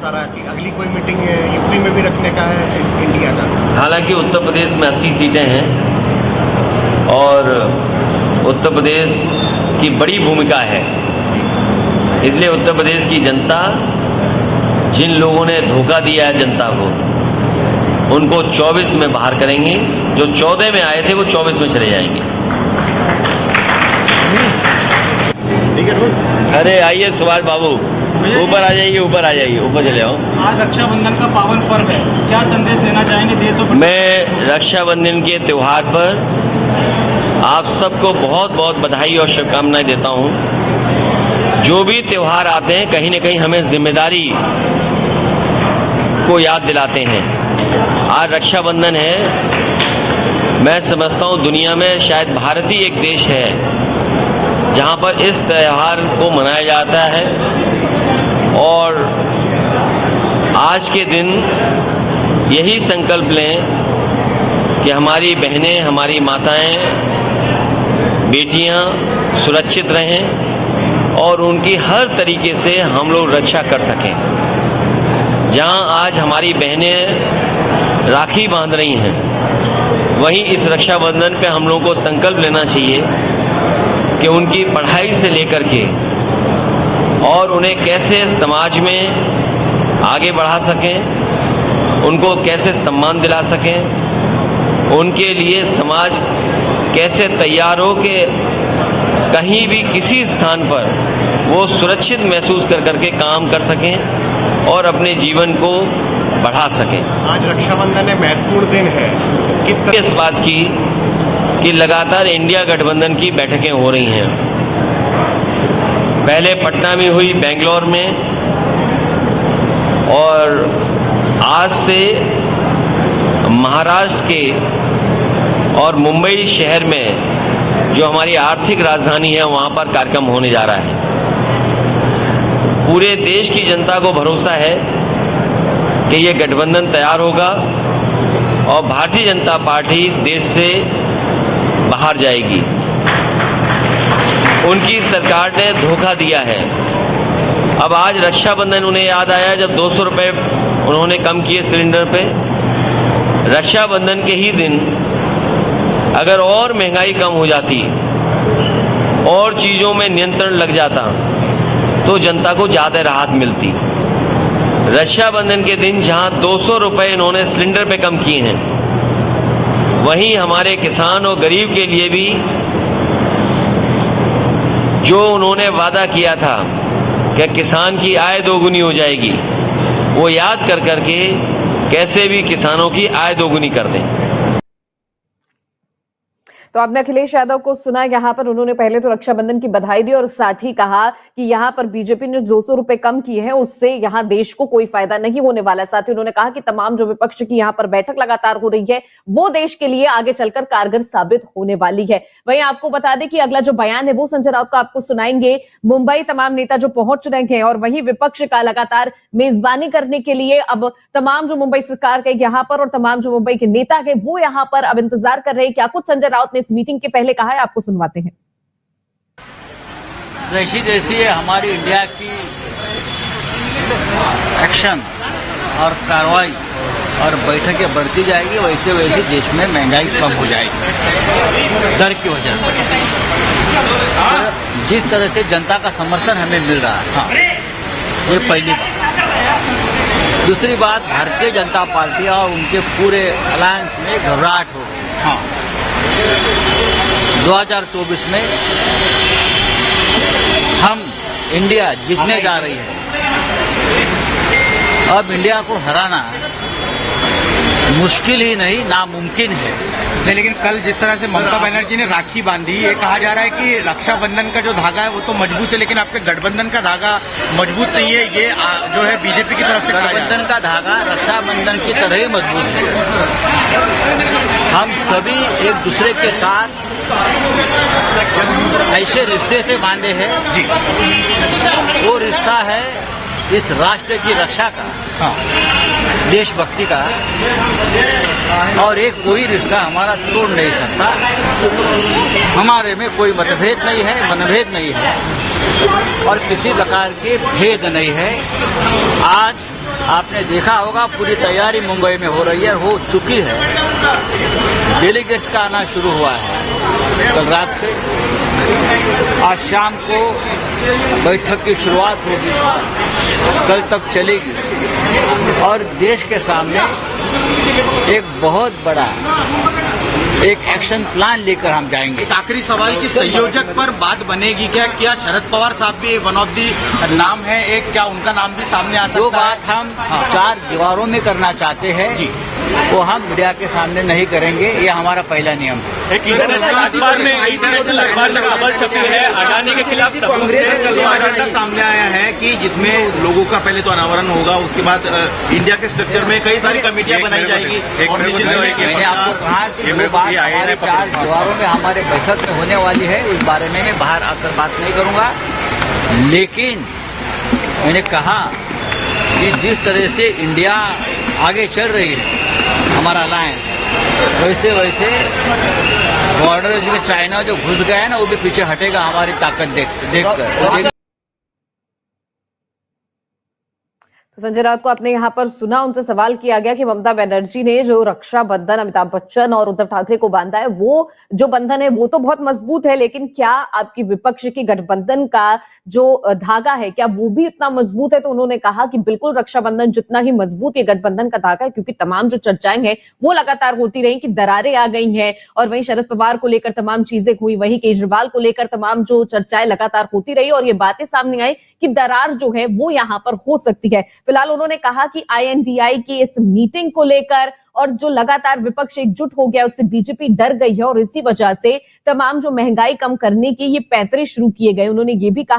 बता रहा है कि अगली कोई मीटिंग यूपी में भी रखने का है इंडिया का। हालांकि उत्तर प्रदेश में 80 सीटें हैं और उत्तर प्रदेश की बड़ी भूमिका है, इसलिए उत्तर प्रदेश की जनता, जिन लोगों ने धोखा दिया है जनता को, उनको 24 में बाहर करेंगे। जो 14 में आए थे वो 24 में चले जाएंगे। अरे आइए सुभाष बाबू, ऊपर आ जाइए, ऊपर आ जाइए, ऊपर चले आओ। आज रक्षाबंधन का पावन पर्व है, क्या संदेश देना चाहेंगे देश और? मैं रक्षाबंधन के त्यौहार पर आप सबको बहुत बहुत बधाई और शुभकामनाएं देता हूं। जो भी त्यौहार आते हैं कहीं न कहीं हमें जिम्मेदारी को याद दिलाते हैं। आज रक्षाबंधन है। मैं समझता हूं दुनिया में शायद भारत ही एक देश है जहां पर इस त्यौहार को मनाया जाता है। और आज के दिन यही संकल्प लें कि हमारी बहनें, हमारी माताएं, बेटियां सुरक्षित रहें और उनकी हर तरीके से हम लोग रक्षा कर सकें। जहां आज हमारी बहनें राखी बांध रही हैं, वहीं इस रक्षाबंधन पे हम लोगों को संकल्प लेना चाहिए कि उनकी पढ़ाई से लेकर के और उन्हें कैसे समाज में आगे बढ़ा सकें, उनको कैसे सम्मान दिला सकें, उनके लिए समाज कैसे तैयार हो कि कहीं भी किसी स्थान पर वो सुरक्षित महसूस कर करके काम कर सकें और अपने जीवन को बढ़ा सकें। आज रक्षाबंधन है, महत्वपूर्ण दिन है। किस तरह इस बात की कि लगातार इंडिया गठबंधन की बैठकें हो रही हैं। पहले पटना में हुई, बेंगलोर में, और आज से महाराष्ट्र के और मुंबई शहर में जो हमारी आर्थिक राजधानी है वहां पर कार्यक्रम होने जा रहा है। पूरे देश की जनता को भरोसा है कि ये गठबंधन तैयार होगा और भारतीय जनता पार्टी देश से बाहर जाएगी। उनकी सरकार ने धोखा दिया है। अब आज रक्षाबंधन उन्हें याद आया जब 200 रुपये उन्होंने कम किए सिलेंडर पे। रक्षाबंधन के ही दिन अगर और महंगाई कम हो जाती और चीज़ों में नियंत्रण लग जाता तो जनता को ज़्यादा राहत मिलती। रक्षाबंधन के दिन जहां 200 रुपये इन्होंने सिलेंडर पे कम किए हैं, वहीं हमारे किसान और गरीब के लिए भी जो उन्होंने वादा किया था कि किसान की आय दोगुनी हो जाएगी, वो याद कर करके कैसे भी किसानों की आय दोगुनी कर दें। तो आपने अखिलेश यादव को सुना। यहाँ पर उन्होंने पहले तो रक्षाबंधन की बधाई दी और साथ ही कहा कि यहाँ पर बीजेपी ने 200 रुपए कम किए हैं, उससे यहाँ देश को कोई फायदा नहीं होने वाला। साथ ही उन्होंने कहा कि तमाम जो विपक्ष की यहाँ पर बैठक लगातार हो रही है वो देश के लिए आगे चलकर कारगर साबित होने वाली है। वहीं आपको बता दें कि अगला जो बयान है वो संजय राउत का आपको सुनाएंगे। मुंबई तमाम नेता जो पहुंच रहे हैं और वहीं विपक्ष का लगातार मेजबानी करने के लिए अब तमाम जो मुंबई सरकार के यहाँ पर और तमाम जो मुंबई के नेता है वो यहाँ पर अब इंतजार कर रहे हैं। क्या कुछ संजय राउत ने इस मीटिंग के पहले कहा है, आपको सुनवाते हैं। जैसी जैसी हमारी इंडिया की एक्शन और कार्रवाई और बैठकें बढ़ती जाएगी, वैसे वैसे देश में महंगाई कम हो जाएगी दर की वजह से। जिस तरह से जनता का समर्थन हमें मिल रहा है, हाँ, ये पहली बात। दूसरी बात, भारतीय जनता पार्टी और उनके पूरे अलायंस में घबराहट हो गई। हाँ, 2024 में हम इंडिया जीतने जा रही है। अब इंडिया को हराना मुश्किल ही नहीं, नामुमकिन है। लेकिन कल जिस तरह से ममता बनर्जी ने राखी बांधी, ये कहा जा रहा है कि रक्षाबंधन का जो धागा है वो तो मजबूत है, लेकिन आपके गठबंधन का धागा मजबूत नहीं है, ये जो है बीजेपी की तरफ से। गठबंधन का धागा रक्षाबंधन की तरह ही मजबूत है। हम सभी एक दूसरे के साथ ऐसे रिश्ते से बांधे हैं जी, वो रिश्ता है इस राष्ट्र की रक्षा का, हाँ, देशभक्ति का, और एक कोई रिश्ता हमारा तोड़ नहीं सकता। हमारे में कोई मतभेद नहीं है, मनभेद नहीं है और किसी प्रकार के भेद नहीं है। आज आपने देखा होगा पूरी तैयारी मुंबई में हो रही है, हो चुकी है। डेलीगेट्स का आना शुरू हुआ है कल रात से। आज शाम को बैठक की शुरुआत होगी, कल तक चलेगी और देश के सामने एक बहुत बड़ा एक एक्शन प्लान लेकर हम जाएंगे। एक आखिरी सवाल की संयोजक पर बात बनेगी क्या? क्या शरद पवार साहब भी वन ऑफ दी नाम है, एक क्या उनका नाम भी सामने आ सकता है? जो बात हम चार दीवारों में करना चाहते हैं वो हम मीडिया के सामने नहीं करेंगे, ये हमारा पहला नियम है। एक इंटरनेशनल अखबार में खबर छपी है अडानी के खिलाफ सामने आया है कि जिसमें लोगों का पहले तो अनावरण होगा, उसके बाद इंडिया के स्ट्रक्चर में कई सारी कमेटियां बनाई जाएगी। मैंने आपको कहा कि वो बात हमारे चार दीवारों में हमारे बैठक में होने वाली है, इस बारे में मैं बाहर आकर बात नहीं करूंगा। लेकिन मैंने कहा कि जिस तरह से इंडिया आगे चल रही है हमारा अलायंस, वैसे वैसे बॉर्डर में चाइना जो घुस गया है ना, वो भी पीछे हटेगा हमारी ताकत देखकर। तो संजय राउत को आपने यहाँ पर सुना, उनसे सवाल किया गया कि ममता बनर्जी ने जो रक्षा बंधन अमिताभ बच्चन और उद्धव ठाकरे को बांधा है, वो जो बंधन है वो तो बहुत मजबूत है, लेकिन क्या आपकी विपक्ष की गठबंधन का जो धागा है क्या वो भी उतना मजबूत है? तो उन्होंने कहा कि बिल्कुल रक्षाबंधन जितना ही मजबूत ये गठबंधन का धागा है, क्योंकि तमाम जो चर्चाएं हैं वो लगातार होती रही कि दरारें आ गई हैं, और वहीं शरद पवार को लेकर तमाम चीजें हुई, वहीं केजरीवाल को लेकर तमाम जो चर्चाएं लगातार होती रही और ये बातें सामने आई कि दरार जो है वो यहाँ पर हो सकती है। फिलहाल उन्होंने कहा कि INDI की इस मीटिंग को लेकर और जो लगातार विपक्ष एकजुट हो गया उससे बीजेपी डर गई है और इसी वजह से तमाम जो महंगाई कम करने के ये पैंतरे शुरू किए गए। उन्होंने ये भी कहा